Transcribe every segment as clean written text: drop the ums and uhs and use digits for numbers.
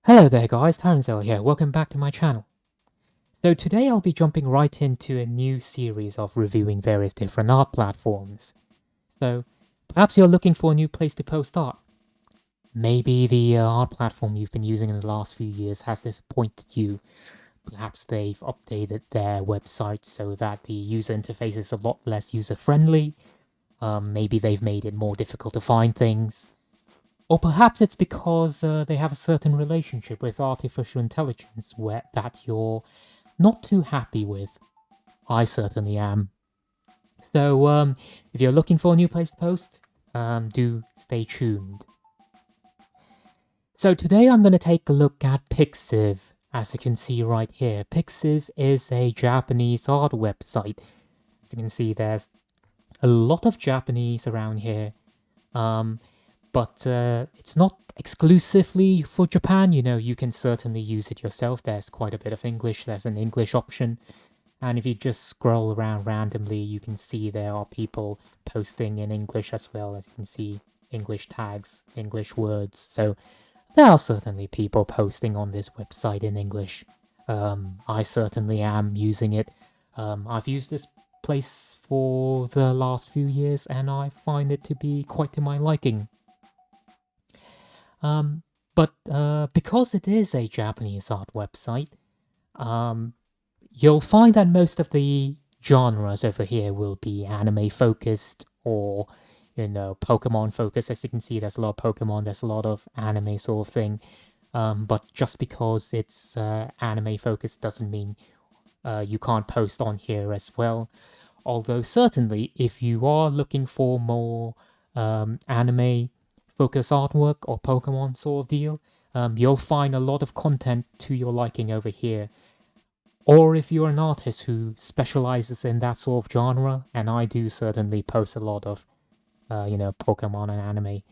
Hello there guys, Taranzel here, welcome back to my channel. So today I'll be jumping right into a new series of reviewing various different art platforms. So perhaps you're looking for a new place to post art. Maybe the art platform you've been using in the last few years has disappointed you. Perhaps they've updated their website so that the user interface is a lot less user-friendly. Maybe they've made it more difficult to find things. Or perhaps it's because they have a certain relationship with artificial intelligence that you're not too happy with. I certainly am. So, if you're looking for a new place to post, do stay tuned. So today I'm going to take a look at Pixiv. As you can see right here, Pixiv is a Japanese art website. As you can see, there's a lot of Japanese around here. But it's not exclusively for Japan. You know, you can certainly use it yourself. There's quite a bit of English. There's an English option. And if you just scroll around randomly, you can see there are people posting in English as well. As you can see, English tags, English words. So there are certainly people posting on this website in English. I certainly am using it. I've used this place for the last few years and I find it to be quite to my liking. But because it is a Japanese art website, you'll find that most of the genres over here will be anime focused or, you know, Pokemon focused. As you can see, there's a lot of Pokemon, there's a lot of anime sort of thing. But just because it's anime focused doesn't mean you can't post on here as well. Although certainly, if you are looking for more anime focus artwork or Pokemon sort of deal, you'll find a lot of content to your liking over here. Or if you're an artist who specializes in that sort of genre, and I do certainly post a lot of, Pokemon and anime,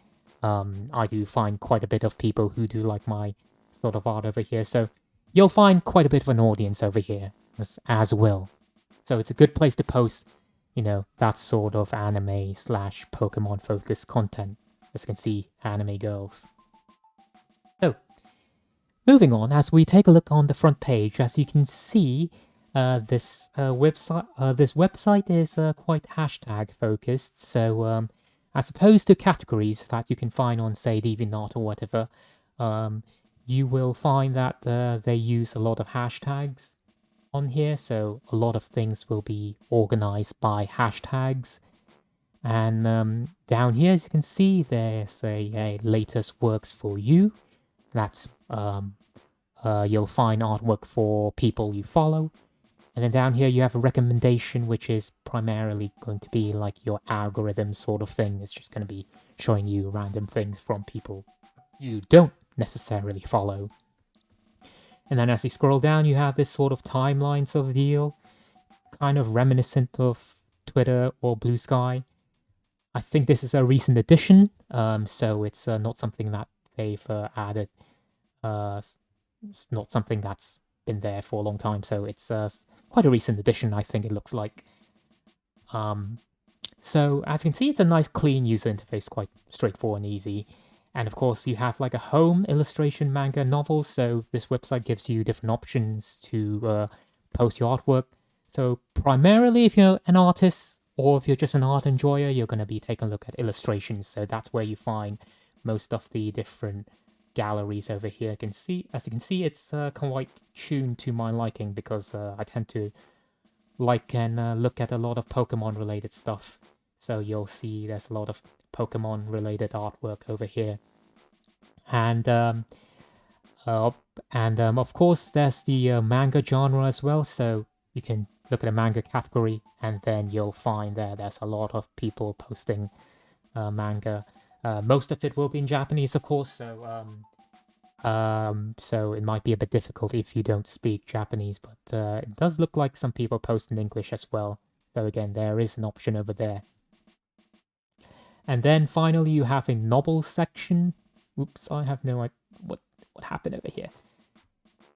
I do find quite a bit of people who do like my sort of art over here. So you'll find quite a bit of an audience over here as well. So it's a good place to post, that sort of anime slash Pokemon focused content. As you can see, anime girls. So, moving on, as we take a look on the front page, as you can see, this website is quite hashtag focused. So, as opposed to categories that you can find on, say, DeviantArt or whatever, you will find that they use a lot of hashtags on here. So, a lot of things will be organized by hashtags. And down here, as you can see, there's a latest works for you. That's you'll find artwork for people you follow. And then down here you have a recommendation, which is primarily going to be like your algorithm sort of thing. It's just going to be showing you random things from people you don't necessarily follow. And then as you scroll down, you have this sort of timeline sort of deal, kind of reminiscent of Twitter or Blue Sky. I think this is a recent addition, so it's not something that they've added. It's not something that's been there for a long time, so it's quite a recent addition, I think it looks like. So as you can see, it's a nice clean user interface, quite straightforward and easy. And of course, you have like a home, illustration, manga, novel, so this website gives you different options to post your artwork. So primarily, if you're an artist, or if you're just an art enjoyer, you're going to be taking a look at illustrations. So that's where you find most of the different galleries over here. As you can see, it's quite tuned to my liking because I tend to like and look at a lot of Pokemon related stuff. So you'll see there's a lot of Pokemon related artwork over here. And of course, there's the manga genre as well. So you can look at a manga category, and then you'll find there's a lot of people posting manga. Most of it will be in Japanese, of course, so it might be a bit difficult if you don't speak Japanese, but it does look like some people post in English as well. So again, there is an option over there. And then finally, you have a novel section. Oops, I have no idea what happened over here.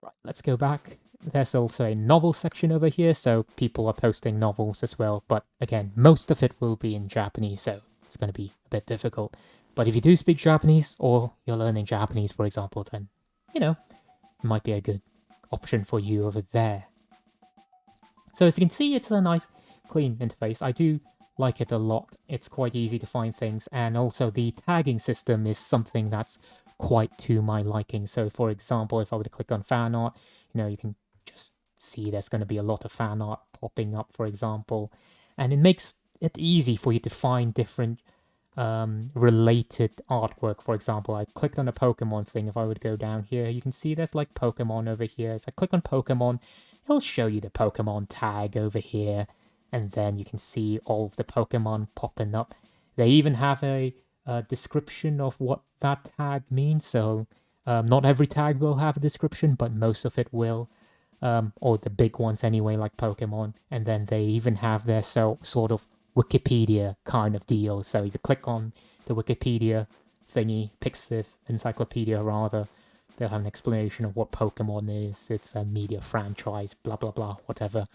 Right, let's go back. There's also a novel section over here, so people are posting novels as well. But again, most of it will be in Japanese, so it's going to be a bit difficult. But if you do speak Japanese, or you're learning Japanese, for example, then you know, it might be a good option for you over there. So as you can see, it's a nice clean interface. I do like it a lot. It's quite easy to find things, and also the tagging system is something that's quite to my liking. So for example, if I were to click on fan art, you can just see there's going to be a lot of fan art popping up, for example, and it makes it easy for you to find different related artwork. For example, I clicked on the Pokemon thing. If I would go down here, you can see there's like Pokemon over here. If I click on Pokemon, it'll show you the Pokemon tag over here, and then you can see all of the Pokemon popping up. They even have a description of what that tag means, so not every tag will have a description, but most of it will, or the big ones anyway, like Pokemon. And then they even have their sort of Wikipedia kind of deal. So if you click on the Wikipedia thingy, Pixiv encyclopedia rather, they'll have an explanation of what Pokemon is. It's a media franchise, blah blah blah, whatever.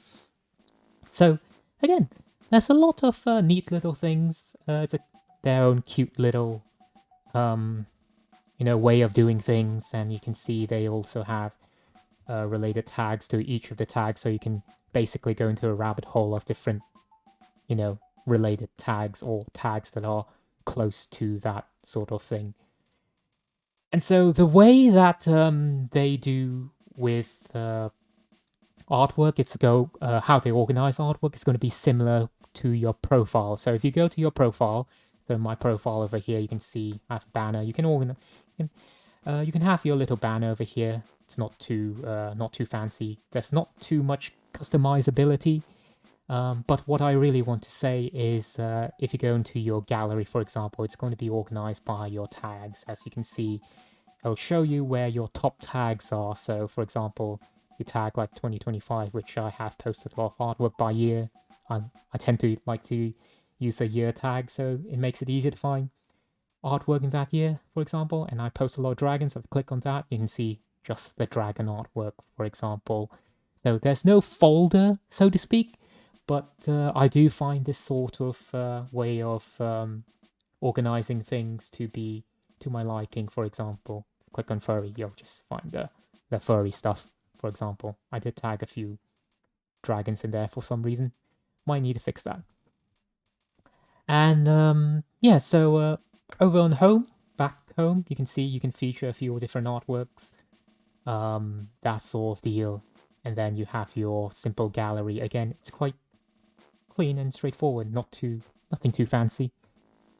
So again, there's a lot of neat little things. It's their own cute little way of doing things, and you can see they also have related tags to each of the tags, so you can basically go into a rabbit hole of different related tags or tags that are close to that sort of thing. And so the way that they do with artwork, how they organize artwork is going to be similar to your profile. So if you go to your profile, so my profile over here, you can see I have a banner. You can have your little banner over here. It's not too fancy. There's not too much customizability. But what I really want to say is if you go into your gallery, for example, it's going to be organized by your tags. As you can see, it'll show you where your top tags are. So, for example, you tag like 2025, which I have posted a lot of artwork by year. I tend to like to use a year tag, so it makes it easier to find artwork in that year, for example. And I post a lot of dragons. If I click on that, you can see just the dragon artwork, for example. So there's no folder, so to speak, but I do find this sort of way of organizing things to be to my liking. For example, click on furry, you'll just find the furry stuff, for example. I did tag a few dragons in there for some reason. Might need to fix that. And yeah, so over on home, back home, you can see you can feature a few different artworks, that sort of deal. And then you have your simple gallery. Again, it's quite clean and straightforward, nothing too fancy.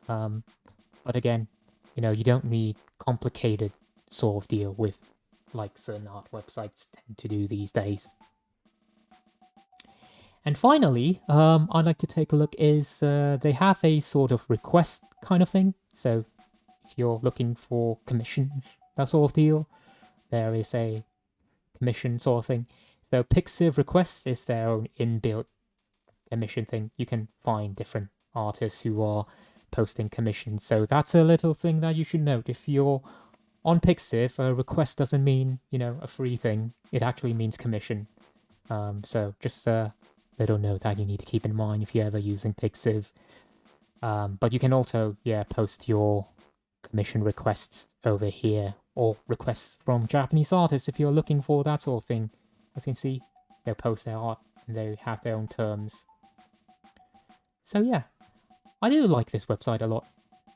But again, you don't need complicated sort of deal with like certain art websites tend to do these days. And finally, I'd like to take a look is they have a sort of request kind of thing. So if you're looking for commission, that sort of deal, there is a commission sort of thing. So Pixiv requests is their own inbuilt commission thing. You can find different artists who are posting commissions. So that's a little thing that you should note. If you're on Pixiv, a request doesn't mean, a free thing. It actually means commission. So just a little note that you need to keep in mind if you're ever using Pixiv. But you can also, post your commission requests over here, or requests from Japanese artists if you're looking for that sort of thing. As you can see, they'll post their art and they have their own terms. So yeah, I do like this website a lot.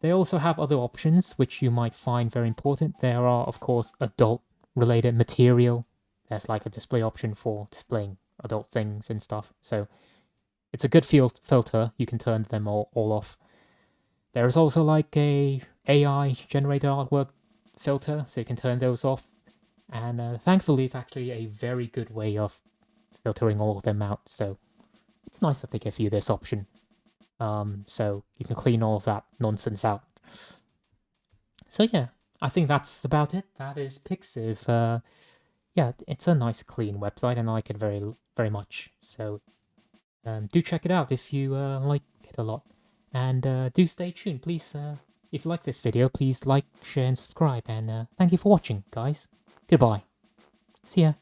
They also have other options which you might find very important. There are, of course, adult-related material. There's like a display option for displaying adult things and stuff. So it's a good filter. You can turn them all off. There is also like a AI-generated artwork filter, so you can turn those off. And thankfully, it's actually a very good way of filtering all of them out. So it's nice that they give you this option. So you can clean all of that nonsense out. So yeah, I think that's about it. That is Pixiv. Yeah, it's a nice clean website and I like it very, very much. So do check it out if you like it a lot. And do stay tuned. Please, if you like this video, please like, share and subscribe. And thank you for watching, guys. Goodbye. See ya.